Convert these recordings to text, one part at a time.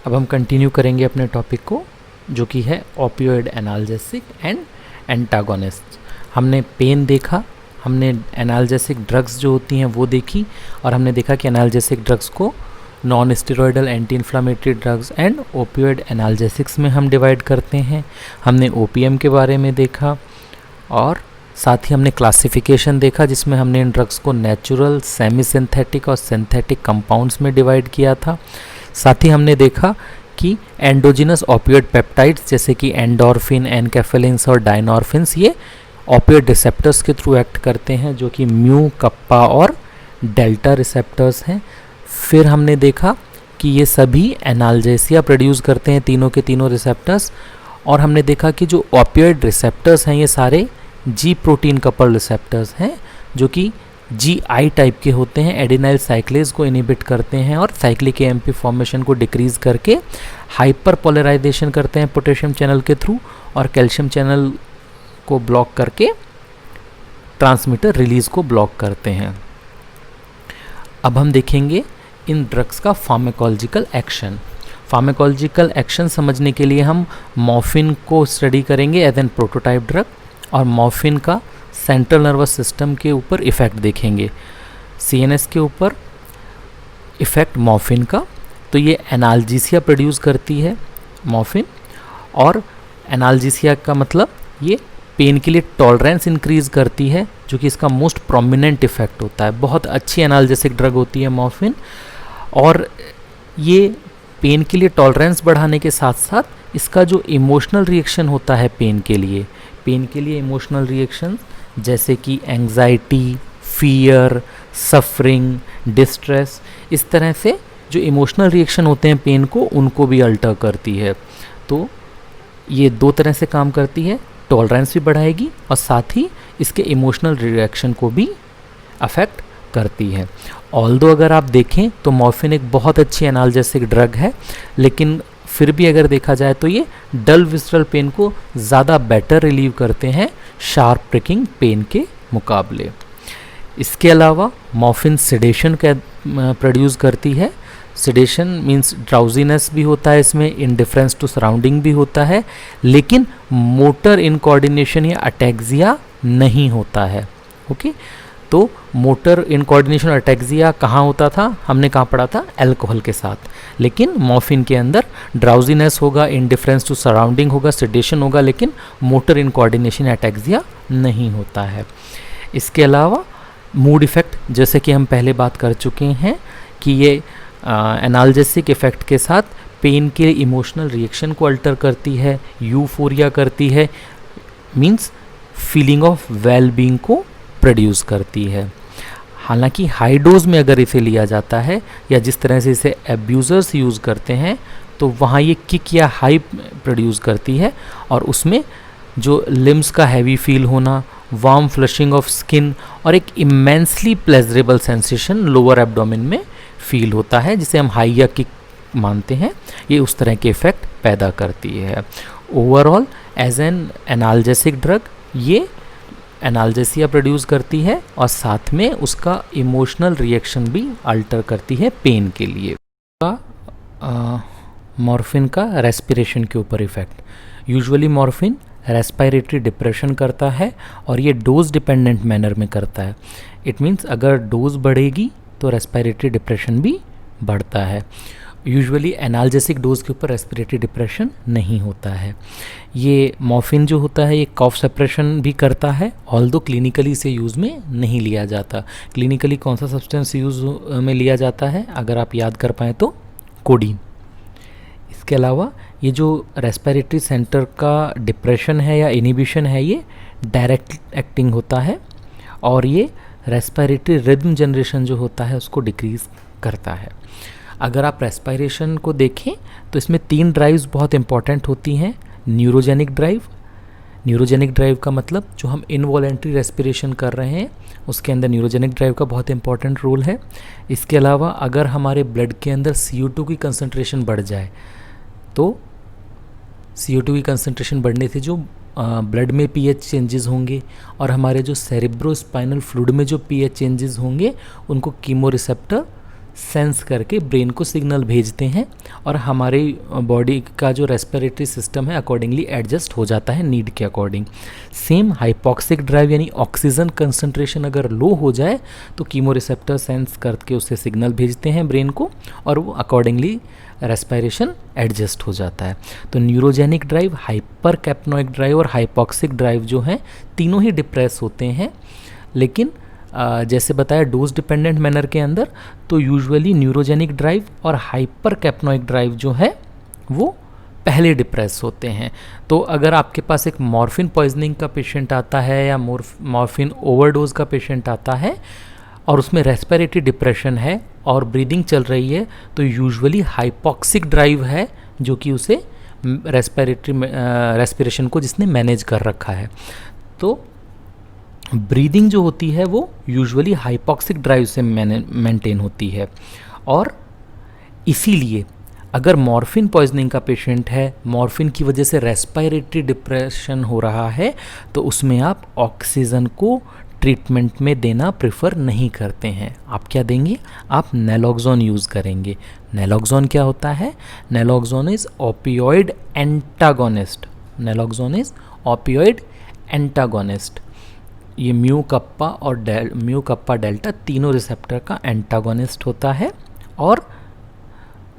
अब हम कंटिन्यू करेंगे अपने टॉपिक को, जो कि है ओपियोइड एनाल्जेसिक एंड एंटागोनिस्ट। हमने पेन देखा, हमने एनाल्जेसिक ड्रग्स जो होती हैं वो देखी, और हमने देखा कि एनाल्जेसिक ड्रग्स को non steroidal anti inflammatory drugs and opioid analgesics में हम डिवाइड करते हैं। हमने ओपीएम के बारे में देखा, और साथ ही हमने क्लासिफिकेशन देखा जिसमें हमने इन ड्रग्स को नेचुरल, सेमी सिंथेटिक और सिंथेटिक कंपाउंड्स में डिवाइड किया था। साथ ही हमने देखा कि एंडोजिनस ओपियोइड पेप्टाइड्स जैसे कि एंडोर्फिन, एनकेफेलिन्स और डायनोर्फिन्स ये ओपियोइड रिसेप्टर्स के थ्रू एक्ट करते हैं, जो कि म्यू, कप्पा और डेल्टा रिसेप्टर्स हैं। फिर हमने देखा कि ये सभी एनाल्जेसिया प्रोड्यूस करते हैं, तीनों के तीनों रिसेप्टर्स। और हमने देखा कि जो ओपियोइड रिसेप्टर्स हैं ये सारे जी प्रोटीन कपल रिसेप्टर्स हैं, जो कि GI टाइप के होते हैं, एडिनाइल साइक्लेज को इनिबिट करते हैं और साइक्लिक AMP फॉर्मेशन को डिक्रीज करके हाइपर पोलराइजेशन करते हैं पोटेशियम चैनल के थ्रू, और कैल्शियम चैनल को ब्लॉक करके ट्रांसमीटर रिलीज को ब्लॉक करते हैं। अब हम देखेंगे इन ड्रग्स का फार्माकोलॉजिकल एक्शन। फार्माकोलॉजिकल एक्शन समझने के लिए हम मॉर्फिन को स्टडी करेंगे एज एन प्रोटोटाइप ड्रग, और मॉर्फिन का सेंट्रल नर्वस सिस्टम के ऊपर इफ़ेक्ट देखेंगे, CNS के ऊपर इफ़ेक्ट मॉर्फिन का। तो ये एनाल्जेसिया प्रोड्यूस करती है मॉर्फिन, और एनाल्जेसिया का मतलब ये पेन के लिए टॉलरेंस इंक्रीज़ करती है, जो कि इसका मोस्ट प्रोमिनेंट इफ़ेक्ट होता है। बहुत अच्छी एनाल्जेसिक ड्रग होती है मॉर्फिन, और ये पेन के लिए टॉलरेंस बढ़ाने के साथ साथ इसका जो इमोशनल रिएक्शन होता है पेन के लिए इमोशनल रिएक्शन जैसे कि एंग्जाइटी, फियर, सफरिंग, डिस्ट्रेस, इस तरह से जो इमोशनल रिएक्शन होते हैं पेन को, उनको भी अल्टर करती है। तो ये दो तरह से काम करती है, टॉलरेंस भी बढ़ाएगी और साथ ही इसके इमोशनल रिएक्शन को भी अफेक्ट करती है। ऑल्दो अगर आप देखें तो मॉर्फिन एक बहुत अच्छी एनाल्जेसिक ड्रग है, लेकिन फिर भी अगर देखा जाए तो ये डल विसरल पेन को ज़्यादा बेटर रिलीव करते हैं शार्प प्रिकिंग पेन के मुकाबले। इसके अलावा मॉर्फिन सेडेशन का प्रोड्यूस करती है। सेडेशन मींस ड्राउजीनेस भी होता है इसमें, इंडिफरेंस टू सराउंडिंग भी होता है, लेकिन मोटर इनकोऑर्डिनेशन या अटैक्सिया नहीं होता है। ओके, तो मोटर इनकोऑर्डिनेशन और अटैक्सिया कहाँ होता था, हमने कहाँ पढ़ा था, अल्कोहल के साथ। लेकिन मॉर्फिन के अंदर ड्राउजीनेस होगा, इंडिफरेंस टू सराउंडिंग होगा, सेडेशन होगा, लेकिन मोटर इनकोऑर्डिनेशन या अटैक्सिया नहीं होता है। इसके अलावा मूड इफ़ेक्ट, जैसे कि हम पहले बात कर चुके हैं कि ये एनाल्जेसिक इफ़ेक्ट के साथ पेन के इमोशनल रिएक्शन को अल्टर करती है, यूफोरिया करती है, means feeling of well being को प्रोड्यूस करती है। हालांकि हाई डोज में अगर इसे लिया जाता है या जिस तरह से इसे एब्यूज़र्स यूज़ करते हैं, तो वहाँ ये किक या हाई प्रोड्यूस करती है, और उसमें जो लिम्स का हैवी फील होना, वार्म फ्लशिंग ऑफ स्किन और एक immensely pleasurable sensation lower abdomen में फील होता है, जिसे हम हाई या किक मानते हैं। ये उस तरह के इफ़ेक्ट पैदा करती है। Overall as an analgesic drug ये एनाल्जेसिया प्रोड्यूस करती है, और साथ में उसका इमोशनल रिएक्शन भी अल्टर करती है पेन के लिए। मॉर्फिन का रेस्पिरेशन के ऊपर effect, usually morphine respiratory depression करता है, और ये डोज डिपेंडेंट मैनर में करता है। इट मीन्स अगर डोज बढ़ेगी तो रेस्पिरेटरी डिप्रेशन भी बढ़ता है। यूजुअली एनाल्जेसिक डोज के ऊपर रेस्पिरेटरी डिप्रेशन नहीं होता है। ये मॉर्फिन जो होता है ये कॉफ सप्रेशन भी करता है, ऑल्दो क्लिनिकली इसे यूज़ में नहीं लिया जाता। क्लिनिकली कौन सा सब्सटेंस यूज़ में लिया जाता है, अगर आप याद कर पाएँ तो कोडीन। इसके अलावा ये जो रेस्पिरेटरी सेंटर का डिप्रेशन है या इनिबिशन है, ये डायरेक्ट एक्टिंग होता है, और ये रेस्पिरेटरी रिदम जनरेशन जो होता है उसको डिक्रीज़ करता है। अगर आप रेस्पिरेशन को देखें तो इसमें 3 ड्राइव्स बहुत इंपॉर्टेंट होती हैं। न्यूरोजेनिक ड्राइव का मतलब जो हम इनवॉलेंट्री रेस्पिरेशन कर रहे हैं उसके अंदर न्यूरोजेनिक ड्राइव का बहुत इंपॉर्टेंट रोल है। इसके अलावा अगर हमारे ब्लड के अंदर CO2 की कंसंट्रेशन बढ़ जाए, तो CO2 की कंसंट्रेशन बढ़ने से जो ब्लड में pH चेंजेस होंगे, और हमारे जो सेरेब्रोस्पाइनल फ्लूइड में जो pH चेंजेस होंगे, उनको कीमो रिसेप्टर सेंस करके ब्रेन को सिग्नल भेजते हैं और हमारी बॉडी का जो रेस्पिरेटरी सिस्टम है अकॉर्डिंगली एडजस्ट हो जाता है नीड के अकॉर्डिंग। सेम हाइपॉक्सिक ड्राइव यानी ऑक्सीजन कंसंट्रेशन अगर लो हो जाए तो कीमो रिसेप्टर सेंस करके उससे सिग्नल भेजते हैं ब्रेन को और वो अकॉर्डिंगली रेस्पिरेशन एडजस्ट हो जाता है। तो न्यूरोजेनिक ड्राइव, हाइपर कैप्नोइक ड्राइव और हाइपॉक्सिक ड्राइव जो हैं तीनों ही डिप्रेस होते हैं, लेकिन जैसे बताया डोज डिपेंडेंट मैनर के अंदर, तो यूजुअली न्यूरोजेनिक ड्राइव और हाइपर कैप्नोइक ड्राइव जो है वो पहले डिप्रेस होते हैं। तो अगर आपके पास एक मॉर्फिन पॉइजनिंग का पेशेंट आता है या मॉर्फिन ओवरडोज का पेशेंट आता है और उसमें रेस्पिरेटरी डिप्रेशन है और ब्रीदिंग चल रही है, तो यूजुअली हाइपॉक्सिक ड्राइव है जो कि उसे रेस्पिरेशन को जिसने मैनेज कर रखा है। तो ब्रीदिंग जो होती है वो यूजुअली हाइपॉक्सिक ड्राइव से मेंटेन होती है। और इसीलिए अगर मॉर्फिन पॉइजनिंग का पेशेंट है, मॉर्फिन की वजह से रेस्पिरेटरी डिप्रेशन हो रहा है, तो उसमें आप ऑक्सीजन को ट्रीटमेंट में देना प्रेफर नहीं करते हैं। आप क्या देंगे? आप नैलोक्सोन यूज़ करेंगे। नैलोक्सोन क्या होता है? Naloxone is opioid antagonist. Naloxone is opioid antagonist. ये म्यू कप्पा और म्यू कप्पा डेल्टा तीनों रिसेप्टर का एंटागोनिस्ट होता है और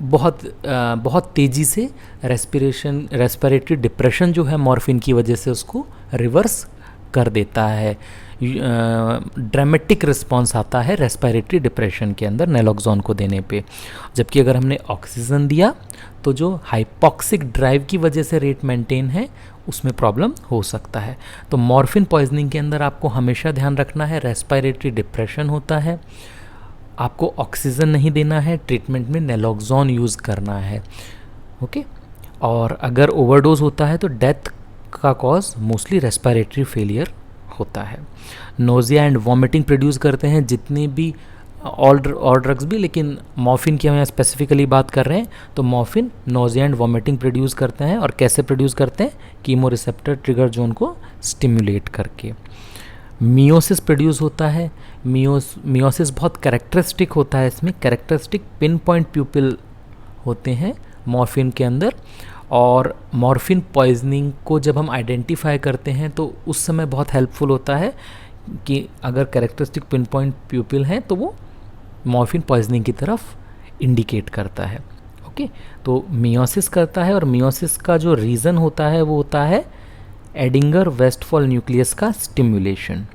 बहुत तेज़ी से रेस्पिरेटरी डिप्रेशन जो है मॉर्फिन की वजह से उसको रिवर्स कर देता है। ड्रामेटिक रिस्पॉन्स आता है रेस्पिरेटरी डिप्रेशन के अंदर नैलोक्सोन को देने पे। जबकि अगर हमने ऑक्सीजन दिया तो जो हाइपॉक्सिक ड्राइव की वजह से रेट मेंटेन है उसमें प्रॉब्लम हो सकता है। तो मॉर्फिन पॉइजनिंग के अंदर आपको हमेशा ध्यान रखना है रेस्पिरेटरी डिप्रेशन होता है, आपको ऑक्सीजन नहीं देना है, ट्रीटमेंट में नैलोक्सोन यूज़ करना है। ओके। और अगर ओवरडोज होता है तो डेथ का कॉज मोस्टली रेस्पिरेटरी फेलियर होता है। नोजिया एंड वॉमिटिंग प्रोड्यूस करते हैं जितने भी और ड्रग्स भी, लेकिन मॉर्फिन की हम यहाँ स्पेसिफिकली बात कर रहे हैं। तो morphine nausea and vomiting produce करते हैं और कैसे प्रोड्यूस करते हैं? कीमो रिसेप्टर ट्रिगर जोन को स्टिमुलेट करके। मियोसिस प्रोड्यूस होता है। मियोसिस बहुत कैरेक्टरिस्टिक होता है, इसमें कैरेक्टरिस्टिक पिन पॉइंट प्यूपिल होते हैं मॉर्फिन के अंदर। और मॉर्फिन पॉइजनिंग को जब हम आइडेंटिफाई करते हैं तो उस समय बहुत हेल्पफुल होता है कि अगर कैरेक्टरिस्टिक पिन पॉइंट प्यूपिल हैं तो वो मॉर्फिन पॉइजनिंग की तरफ इंडिकेट करता है। ओके। तो मियोसिस करता है और मियोसिस का जो रीज़न होता है वो होता है एडिंगर वेस्टफॉल न्यूक्लियस का स्टिमुलेशन।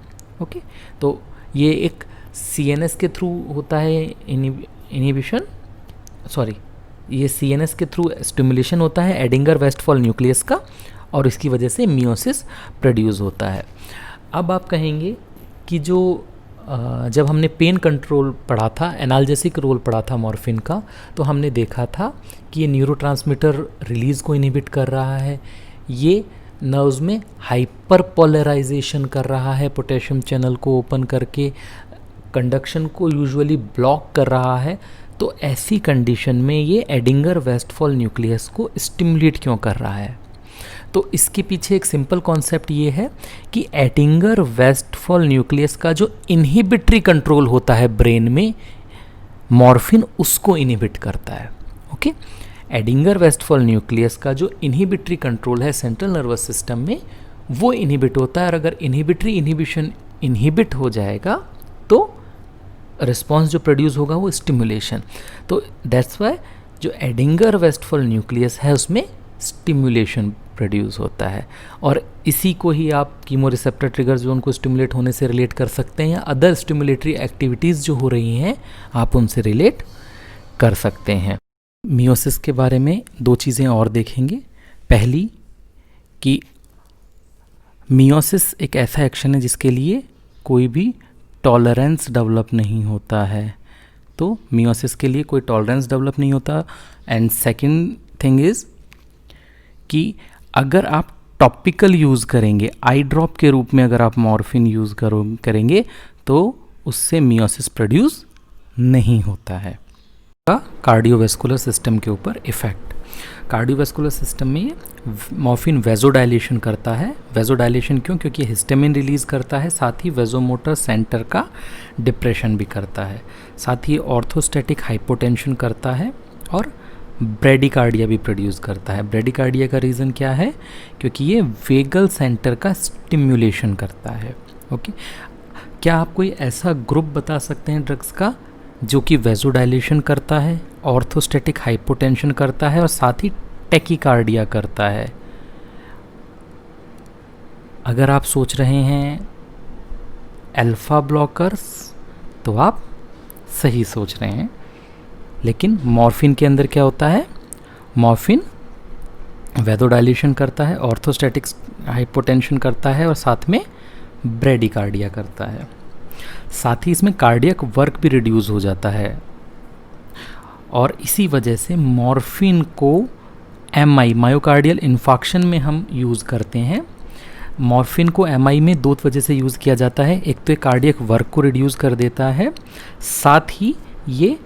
ओके। तो ये एक सीएनएस के थ्रू होता है इनहिबिशन, ये सीएनएस के थ्रू स्टिमुलेशन होता है एडिंगर वेस्टफॉल न्यूक्लियस का और इसकी वजह से मियोसिस प्रोड्यूस होता है। अब आप कहेंगे कि जो जब हमने पेन कंट्रोल पढ़ा था, एनाल्जेसिक रोल पढ़ा था मॉर्फिन का, तो हमने देखा था कि ये न्यूरोट्रांसमीटर रिलीज़ को इनहिबिट कर रहा है, ये नर्व्स में हाइपर पोलराइजेशन कर रहा है, पोटेशियम चैनल को ओपन करके कंडक्शन को यूजुअली ब्लॉक कर रहा है। तो ऐसी कंडीशन में ये एडिंगर वेस्टफॉल न्यूक्लियस को स्टिमुलेट क्यों कर रहा है? तो इसके पीछे एक सिंपल कॉन्सेप्ट ये है कि एडिंगर वेस्टफॉल न्यूक्लियस का जो इनहिबिटरी कंट्रोल होता है ब्रेन में, मॉर्फिन उसको इनहिबिट करता है। ओके। एडिंगर वेस्टफॉल न्यूक्लियस का जो इनहिबिटरी कंट्रोल है सेंट्रल नर्वस सिस्टम में, वो इनहिबिट होता है और अगर इनहिबिटरी इनहिबिशन इनहिबिट हो जाएगा तो रिस्पॉन्स जो प्रोड्यूस होगा वो स्टिमुलेशन। तो दैट्स वाई जो एडिंगर वेस्टफॉल न्यूक्लियस है उसमें स्टिमुलेशन प्रोड्यूस होता है और इसी को ही आप कीमो रिसेप्टर ट्रिगर जोन को स्टिमुलेट होने से रिलेट कर सकते हैं या अदर स्टिमुलेटरी एक्टिविटीज़ जो हो रही हैं आप उनसे रिलेट कर सकते हैं। मियोसिस के बारे में दो चीज़ें और देखेंगे। पहली कि मियोसिस एक ऐसा एक्शन है जिसके लिए कोई भी टॉलरेंस डेवलप नहीं होता है। तो मियोसिस के लिए कोई टॉलरेंस डेवलप नहीं होता। एंड सेकंड थिंग इज़ कि अगर आप टॉपिकल यूज़ करेंगे, आई ड्रॉप के रूप में अगर आप मॉर्फिन यूज़ करेंगे तो उससे मियोसिस प्रोड्यूस नहीं होता है। कार्डियोवैस्कुलर सिस्टम के ऊपर इफ़ेक्ट। कार्डियोवैस्कुलर सिस्टम में मॉर्फिन वेजोडाइलेशन करता है। वेजोडाइलेशन क्यों? क्योंकि हिस्टामिन रिलीज़ करता है, साथ ही वेजोमोटर सेंटर का डिप्रेशन भी करता है, साथ ही ऑर्थोस्टैटिक हाइपोटेंशन करता है और ब्रेडिकार्डिया भी प्रोड्यूस करता है। ब्रेडिकार्डिया का रीज़न क्या है? क्योंकि ये वेगल सेंटर का स्टिम्युलेशन करता है। ओके, क्या आप कोई ऐसा ग्रुप बता सकते हैं ड्रग्स का जो कि वेजोडाइलेशन करता है, ऑर्थोस्टैटिक हाइपोटेंशन करता है और साथ ही टैकीकार्डिया करता है? अगर आप सोच रहे हैं अल्फा ब्लॉकर्स तो आप सही सोच रहे हैं, लेकिन मॉर्फिन के अंदर क्या होता है? मॉर्फिन वेजोडाइलेशन करता है, ऑर्थोस्टैटिक हाइपोटेंशन करता है और साथ में ब्रेडिकार्डिया करता है। साथ ही इसमें कार्डियक वर्क भी रिड्यूस हो जाता है और इसी वजह से मॉर्फिन को एमआई मायोकार्डियल इन्फाक्शन में हम यूज़ करते हैं। मॉर्फिन को एमआई में दो वजह से यूज़ किया जाता है। एक तो ये कार्डियक वर्क को रिड्यूस कर देता है, साथ ही ये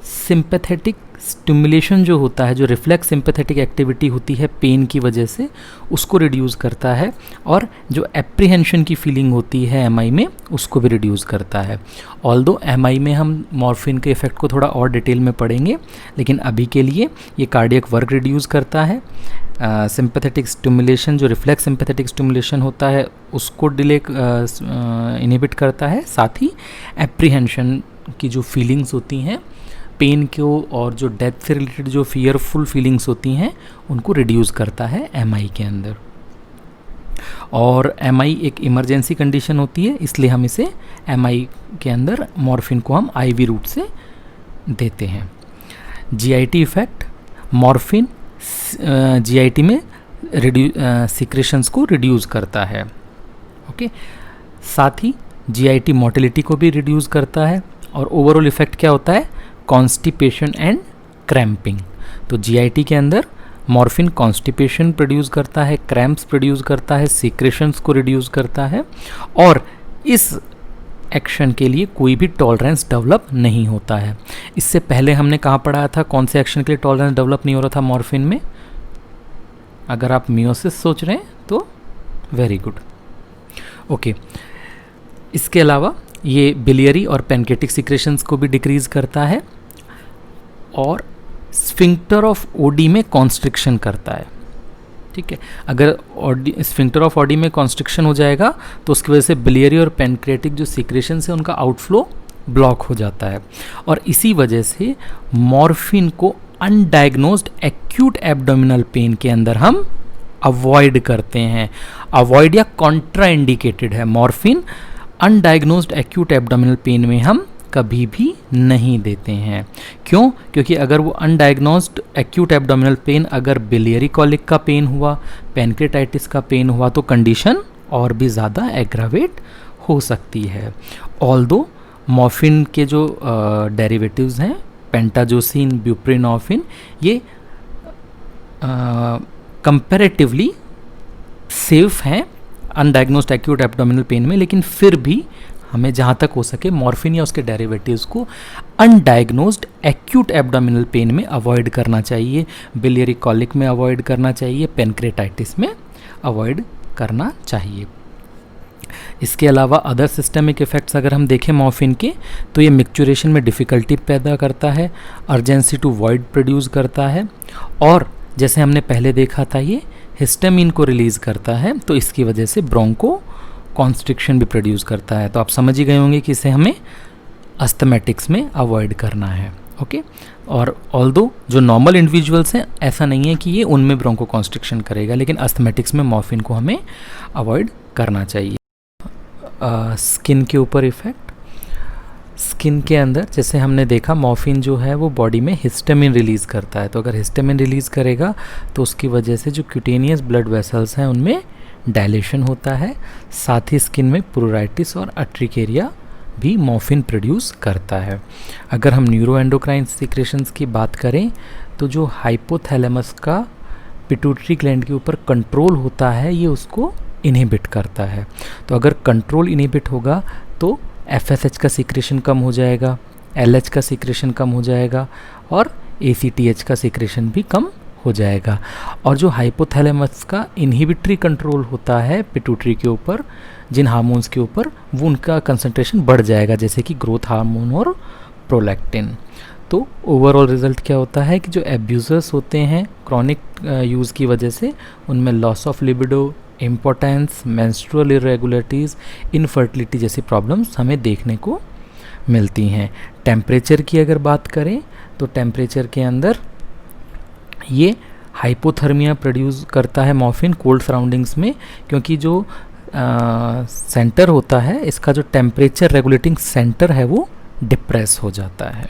सिंपैथेटिक स्टिमुलेशन जो होता है, जो रिफ्लेक्स सिंपैथेटिक एक्टिविटी होती है पेन की वजह से, उसको रिड्यूस करता है और जो एप्रीहेंशन की फीलिंग होती है एमआई में, उसको भी रिड्यूस करता है। ऑल्दो एमआई में हम मॉर्फिन के इफ़ेक्ट को थोड़ा और डिटेल में पढ़ेंगे, लेकिन अभी के लिए ये कार्डियक वर्क रिड्यूस करता है, सिंपैथेटिक स्टिमुलेशन जो रिफ्लेक्स सिंपैथेटिक स्टिमुलेशन होता है उसको डिले इनहिबिट करता है, साथ ही एप्रीहेंशन की जो फीलिंग्स होती हैं पेन को और जो डेथ से रिलेटेड जो फियरफुल फीलिंग्स होती हैं उनको रिड्यूस करता है एमआई के अंदर। और एमआई एक इमरजेंसी कंडीशन होती है, इसलिए हम इसे एमआई के अंदर मॉर्फिन को हम आईवी रूट से देते हैं। जीआईटी इफेक्ट, मॉर्फिन जीआईटी में सिक्रेशंस को रिड्यूस करता है। ओके, साथ ही जीआईटी मोटिलिटी को भी रिड्यूस करता है और ओवरऑल इफेक्ट क्या होता है? Constipation and cramping. तो जीआईटी के अंदर मॉर्फिन कॉन्स्टिपेशन प्रोड्यूस करता है, क्रैम्प्स प्रोड्यूस करता है, सीक्रेशंस को रिड्यूस करता है और इस एक्शन के लिए कोई भी टॉलरेंस डेवलप नहीं होता है। इससे पहले हमने कहाँ पढ़ाया था कौन से एक्शन के लिए टॉलरेंस डेवलप नहीं हो रहा था मॉर्फिन में? अगर आप मियोसिस सोच रहे हैं तो वेरी गुड। ओके, इसके अलावा ये बिलियरी और पैनक्रेटिक सिक्रेशंस को भी डिक्रीज करता है और स्फिंक्टर ऑफ ओडी में कॉन्स्ट्रिक्शन करता है। ठीक है, अगर स्फिंक्टर ऑफ ओडी में कॉन्स्ट्रिक्शन हो जाएगा तो उसकी वजह से बिलियरी और पैनक्रेटिक जो सिक्रेशंस है उनका आउटफ्लो ब्लॉक हो जाता है और इसी वजह से मॉर्फिन को अनडायग्नोज्ड एक्यूट एब्डोमिनल पेन के अंदर हम अवॉइड करते हैं। अवॉइड या कॉन्ट्रा इंडिकेटेड है मॉर्फिन अनडायग्नोज्ड एक्यूट एब्डोमिनल पेन में हम कभी भी नहीं देते हैं। क्यों? क्योंकि अगर वो अनडायग्नोज्ड एक्यूट एब्डोमिनल पेन अगर बिलियरी कॉलिक का पेन हुआ, पैनक्रेटाइटिस का पेन हुआ तो कंडीशन और भी ज़्यादा एग्रावेट हो सकती है। ऑल्दो मॉर्फिन के जो डेरिवेटिव्स हैं पेंटाजोसिन, ब्यूप्रेनॉर्फिन, ये कंपैरेटिवली सेफ हैं अनडायग्नोज्ड एक्यूट एब्डोमिनल पेन में, लेकिन फिर भी हमें जहाँ तक हो सके मॉर्फिन या उसके डेरिवेटिव्स को अनडायग्नोज्ड एक्यूट एब्डोमिनल पेन में अवॉइड करना चाहिए, बिलियरी कॉलिक में अवॉइड करना चाहिए, पैनक्रेटाइटिस में अवॉइड करना चाहिए। इसके अलावा अदर सिस्टमिक इफ़ेक्ट्स अगर हम देखें मॉर्फिन के तो ये मिक्चुरेशन में डिफ़िकल्टी पैदा करता है, अर्जेंसी टू वॉइड प्रोड्यूस करता है और जैसे हमने पहले देखा था ये हिस्टामिन को रिलीज़ करता है, तो इसकी वजह से ब्रोंको कॉन्स्ट्रिक्शन भी प्रोड्यूस करता है। तो आप समझ ही गए होंगे कि इसे हमें अस्थमेटिक्स में अवॉइड करना है। ओके, और ऑल्दो जो नॉर्मल इंडिविजुअल्स हैं ऐसा नहीं है कि ये उनमें ब्रोंको कॉन्स्ट्रिक्शन करेगा, लेकिन अस्थमेटिक्स में मॉर्फिन को हमें अवॉइड करना चाहिए। स्किन के ऊपर इफ़ेक्ट, स्किन के अंदर जैसे हमने देखा मॉर्फिन जो है वो बॉडी में हिस्टामिन रिलीज़ करता है, तो अगर हिस्टामिन रिलीज़ करेगा तो उसकी वजह से जो क्यूटेनियस ब्लड वेसल्स हैं उनमें डायलेशन होता है, साथ ही स्किन में प्रोराइटिस और अर्टिकेरिया भी मॉर्फिन प्रोड्यूस करता है। अगर हम न्यूरोएंडोक्राइन सिक्रेशंस की बात करें तो जो हाइपोथैलेमस का पिट्यूटरी ग्लैंड के ऊपर कंट्रोल होता है ये उसको इनहिबिट करता है। तो अगर कंट्रोल इनहिबिट होगा तो एफएसएच का सिक्रेशन कम हो जाएगा, एलएच का सिक्रेशन कम हो जाएगा और एसीटीएच का सिक्रेशन भी कम हो जाएगा। और जो हाइपोथैलेमस का इनहिबिटरी कंट्रोल होता है पिट्यूटरी के ऊपर, जिन हार्मोन्स के ऊपर, वो उनका कंसंट्रेशन बढ़ जाएगा, जैसे कि ग्रोथ हार्मोन और प्रोलैक्टिन। तो ओवरऑल रिजल्ट क्या होता है कि जो एब्यूज़र्स होते हैं क्रॉनिक यूज़ की वजह से, उनमें loss of libido, importance, menstrual irregularities, infertility जैसी प्रॉब्लम्स हमें देखने को मिलती हैं। टेम्परेचर की अगर बात करें तो टेम्परेचर के अंदर ये हाइपोथर्मिया प्रोड्यूस करता है मॉर्फिन कोल्ड सराउंडिंग्स में, क्योंकि जो सेंटर होता है इसका, जो टेम्परेचर रेगुलेटिंग सेंटर है वो डिप्रेस हो जाता है।